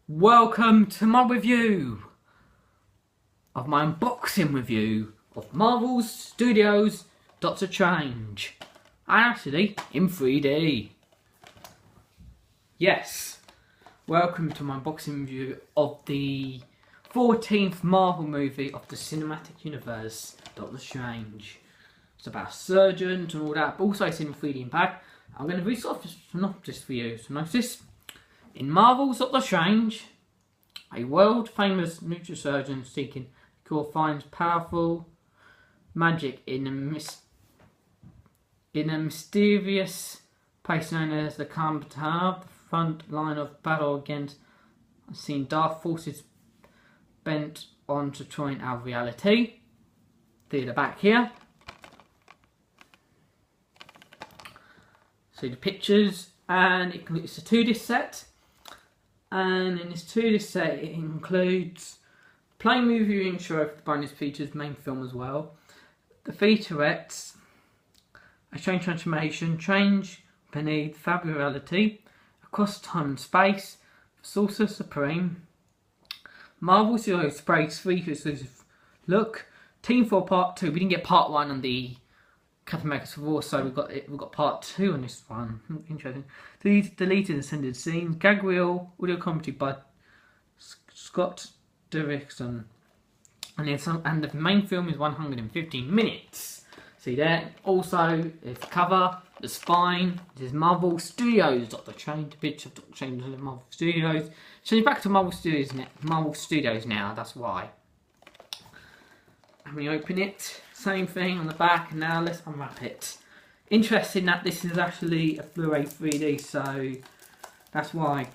Welcome to my review of my unboxing review of Marvel Studios Doctor Strange, and actually in 3D. Yes, welcome to my unboxing review of the 14th Marvel movie of the cinematic universe, Doctor Strange. It's about a surgeon and all that, but also it's in 3D impact. I'm going to read sort of a synopsis for you. Synopsis. In Marvel's Doctor Strange, a world-famous neurosurgeon seeking a cure finds powerful magic in a mysterious place known as the Kambatar, the front line of battle against unseen dark forces bent on destroying our reality. See the back here. See the pictures, and it's a 2D set. And in this 2D set, it includes plain movie intro for the bonus features, main film as well. The featurettes, a strange transformation, change beneath fabric reality, across time and space, Sorcerer Supreme, Marvel Studios Space 3 exclusive look, Team 4 Part 2. We didn't get Part 1 on the Captain America Civil War, so we've got Part 2 on this one. Interesting. Deleted and ascended scenes, gag reel, audio commentary by Scott Derrickson, and the main film is 115 minutes. See there. Also, there's the cover, the spine. This is Marvel Studios Doctor Strange, a picture of Doctor Strange in Marvel Studios. Change back to Marvel Studios now. That's why. And we open it, same thing on the back. Now let's unwrap it. Interesting that this is actually a Blu-ray 3D, so that's why.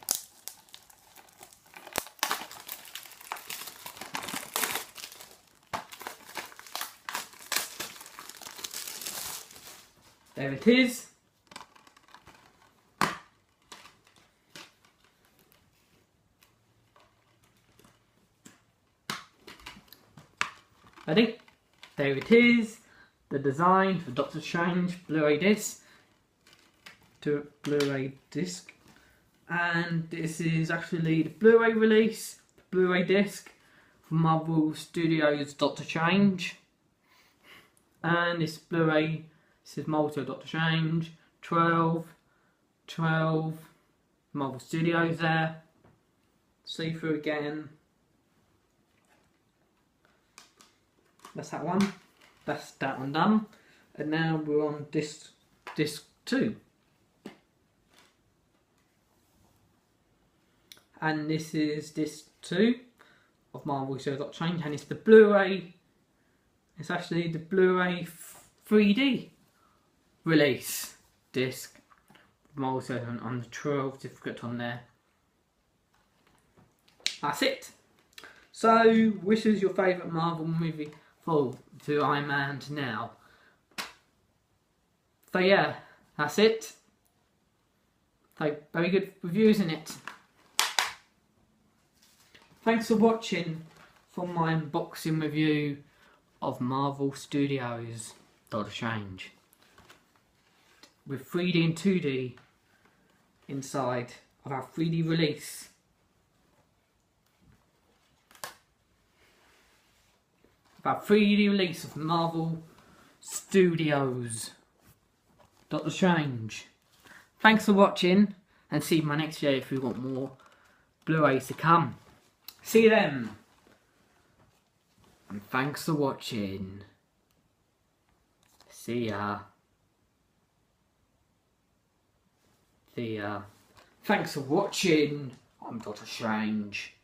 There it is. Ready? There it is. The design for Doctor Strange Blu-ray disc. And this is actually the Blu-ray release, the Blu-ray disc from Marvel Studios Doctor Strange. And this Blu-ray says Marvel Doctor Strange 12 Marvel Studios there. See through again. That's that one. That's that one done. And now we're on disc 2. And this is disc 2 of Marvel Studios Doctor Strange, and it's the Blu-ray. It's actually the Blu-ray 3D release disc of Marvel Studios on the 12 certificate on there. That's it. So, which is your favourite Marvel movie? To Iron Man to now. So yeah, that's it. So very good reviews in it. Thanks for watching for my unboxing review of Marvel Studios Doctor Strange with 3D and 2D inside of our 3D release. About 3D release of Marvel Studios Doctor Strange. Thanks for watching, and see you in my next video if you want more Blu-rays to come. See you then. And thanks for watching. See ya. See ya. Thanks for watching. I'm Doctor Strange.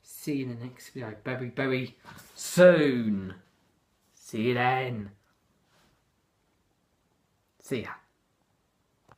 See you in the next video very soon. See you then. See ya.